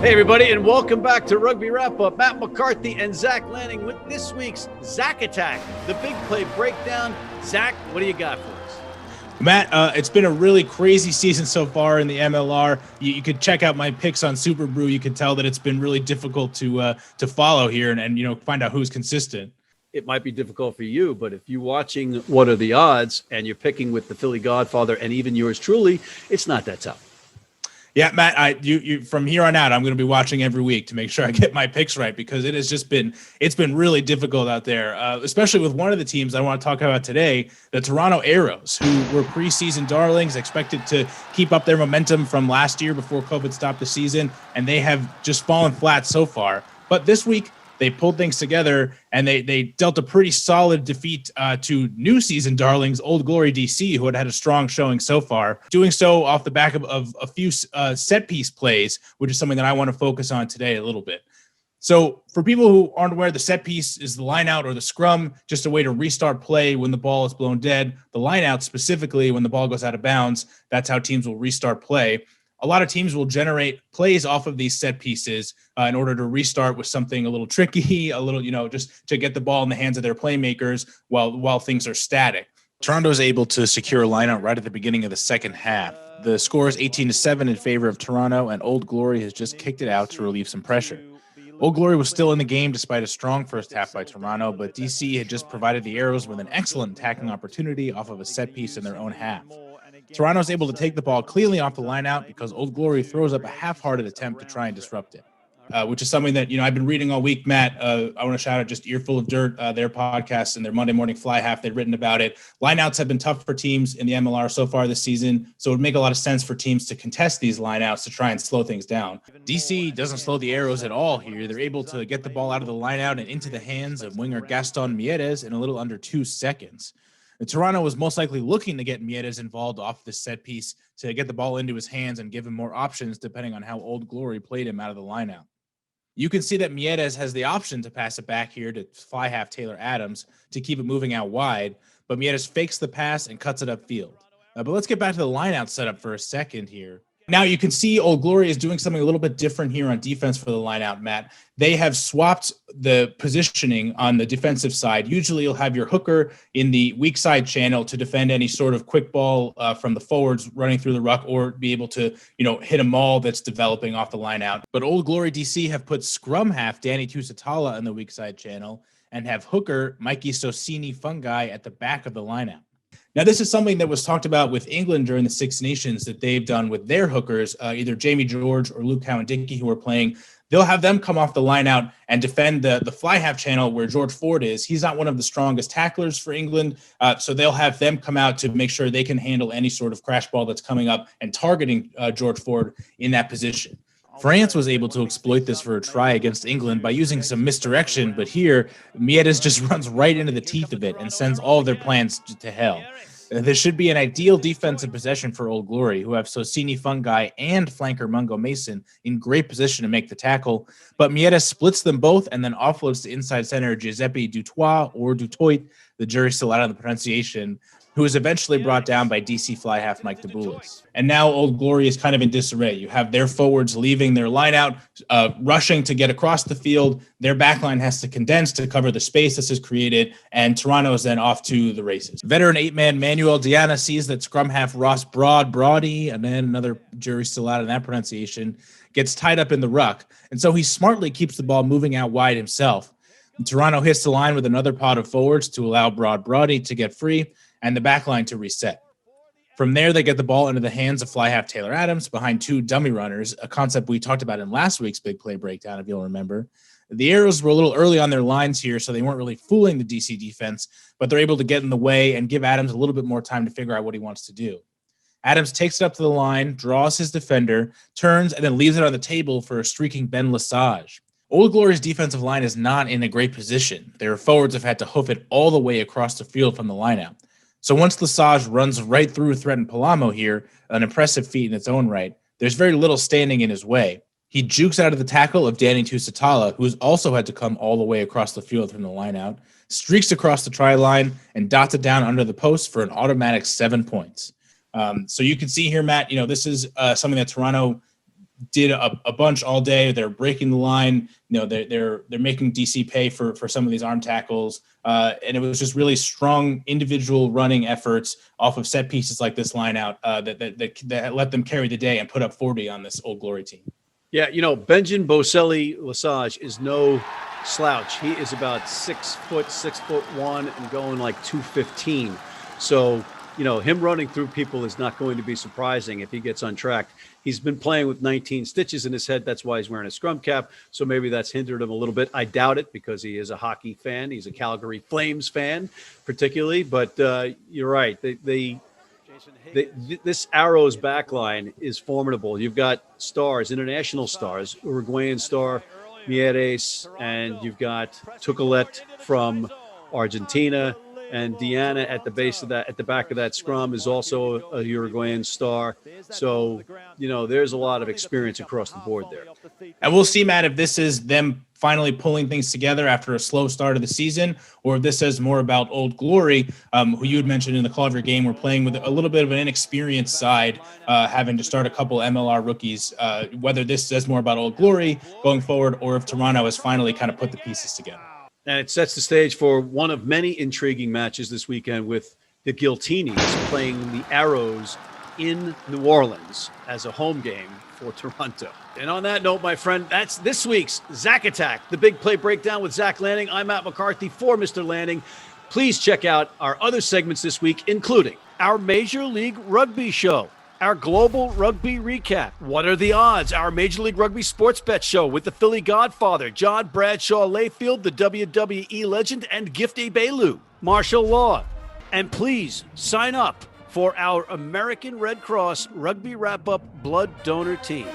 Hey, everybody, and welcome back to Rugby Wrap-Up. Matt McCarthy and Zach Lanning with this week's Zack Attack, the big play breakdown. Zach, what do you got for us? Matt, it's been a really crazy season so far in the MLR. You could check out my picks on Super Brew. You could tell that it's been really difficult to follow here and find out who's consistent. It might be difficult for you, but if you're watching What Are the Odds and you're picking with the Philly Godfather and even yours truly, it's not that tough. Yeah, Matt, you from here on out, I'm going to be watching every week to make sure I get my picks right because it's been really difficult out there, especially with one of the teams I want to talk about today, the Toronto Arrows, who were preseason darlings, expected to keep up their momentum from last year before COVID stopped the season, and they have just fallen flat so far. But this week, they pulled things together and they dealt a pretty solid defeat to new season darlings, Old Glory DC, who had a strong showing so far, doing so off the back of a few set piece plays, which is something that I want to focus on today a little bit. So for people who aren't aware, the set piece is the line out or the scrum, just a way to restart play when the ball is blown dead. The line out specifically when the ball goes out of bounds, that's how teams will restart play. A lot of teams will generate plays off of these set pieces in order to restart with something a little tricky, a little, just to get the ball in the hands of their playmakers while things are static. Toronto is able to secure a lineout right at the beginning of the second half. The score is 18-7 in favor of Toronto, and Old Glory has just kicked it out to relieve some pressure. Old Glory was still in the game despite a strong first half by Toronto, but DC had just provided the Arrows with an excellent attacking opportunity off of a set piece in their own half. Toronto is able to take the ball cleanly off the lineout because Old Glory throws up a half-hearted attempt to try and disrupt it, which is something that, I've been reading all week, Matt. I want to shout out just Earful of Dirt, their podcast and their Monday Morning Fly Half. They've written about it. Lineouts have been tough for teams in the MLR so far this season, so it would make a lot of sense for teams to contest these lineouts to try and slow things down. DC doesn't slow the Arrows at all here. They're able to get the ball out of the lineout and into the hands of winger Gaston Mieres in a little under 2 seconds. And Toronto was most likely looking to get Mieres involved off this set piece to get the ball into his hands and give him more options depending on how Old Glory played him out of the lineout. You can see that Mieres has the option to pass it back here to fly half Taylor Adams to keep it moving out wide, but Mieres fakes the pass and cuts it upfield. But let's get back to the lineout setup for a second here. Now you can see Old Glory is doing something a little bit different here on defense for the lineout, Matt. They have swapped the positioning on the defensive side. Usually you'll have your hooker in the weak side channel to defend any sort of quick ball from the forwards running through the ruck or be able to, hit a maul that's developing off the lineout. But Old Glory DC have put scrum half Danny Tusitala in the weak side channel and have hooker Mikey Socini Fungi at the back of the lineout. Now, this is something that was talked about with England during the Six Nations that they've done with their hookers, either Jamie George or Luke Cowan-Dickey, who are playing. They'll have them come off the line out and defend the fly half channel where George Ford is. He's not one of the strongest tacklers for England, so they'll have them come out to make sure they can handle any sort of crash ball that's coming up and targeting George Ford in that position. France was able to exploit this for a try against England by using some misdirection, but here, Mieres just runs right into the teeth of it and sends all of their plans to hell. This should be an ideal defensive possession for Old Glory, who have Socini Fungi and flanker Mungo Mason in great position to make the tackle, but Mieres splits them both and then offloads to inside center Giuseppe Dutoit or Dutoit, the jury's still out on the pronunciation, who is eventually brought down by DC fly half Mike DeBoulis. And now Old Glory is kind of in disarray. You have their forwards leaving their lineout, rushing to get across the field. Their backline has to condense to cover the space this is created, and Toronto is then off to the races. Veteran 8-man Manuel Diana sees that scrum half Ross Brody, and then another jury still out on that pronunciation, gets tied up in the ruck. And so he smartly keeps the ball moving out wide himself. And Toronto hits the line with another pod of forwards to allow Brody to get free, and the back line to reset. From there, they get the ball into the hands of fly half Taylor Adams behind 2 dummy runners, a concept we talked about in last week's big play breakdown, if you'll remember. The Arrows were a little early on their lines here, so they weren't really fooling the DC defense, but they're able to get in the way and give Adams a little bit more time to figure out what he wants to do. Adams takes it up to the line, draws his defender, turns, and then leaves it on the table for a streaking Ben Lesage. Old Glory's defensive line is not in a great position. Their forwards have had to hoof it all the way across the field from the lineout. So once Lesage runs right through Threaten Palamo here, an impressive feat in its own right, there's very little standing in his way. He jukes out of the tackle of Danny Tusitala, who's also had to come all the way across the field from the lineout, streaks across the try line, and dots it down under the post for an automatic 7 points. So you can see here, Matt, this is something that Toronto did a bunch all day. They're breaking the line. They're making DC pay for some of these arm tackles. And it was just really strong individual running efforts off of set pieces like this line out that let them carry the day and put up 40 on this Old Glory team. Yeah, Benjamin Boselli Lesage is no slouch. He is about 6'1" and going like 215. So, him running through people is not going to be surprising if he gets untracked. He's been playing with 19 stitches in his head. That's why he's wearing a scrum cap. So maybe that's hindered him a little bit. I doubt it because he is a hockey fan. He's a Calgary Flames fan, particularly. But you're right. This Arrows backline is formidable. You've got stars, international stars, Uruguayan star Mieres, and you've got Tuculet from Argentina. And Deanna at the base of that, at the back of that scrum, is also a Uruguayan star. So, there's a lot of experience across the board there. And we'll see, Matt, if this is them finally pulling things together after a slow start of the season, or if this says more about Old Glory, who you had mentioned in the call of your game, we're playing with a little bit of an inexperienced side, having to start a couple MLR rookies, whether this says more about Old Glory going forward, or if Toronto has finally kind of put the pieces together. And it sets the stage for one of many intriguing matches this weekend with the Giltinis playing the Arrows in New Orleans as a home game for Toronto. And on that note, my friend, that's this week's Zack Attack, the big play breakdown with Zach Lanning. I'm Matt McCarthy for Mr. Lanning. Please check out our other segments this week, including our Major League Rugby show, our Global Rugby Recap, What Are the Odds?, our Major League Rugby Sports Bet show with the Philly Godfather, John Bradshaw Layfield, the WWE legend, and Gifty Bailu, martial law. And please sign up for our American Red Cross Rugby Wrap-Up Blood Donor Team.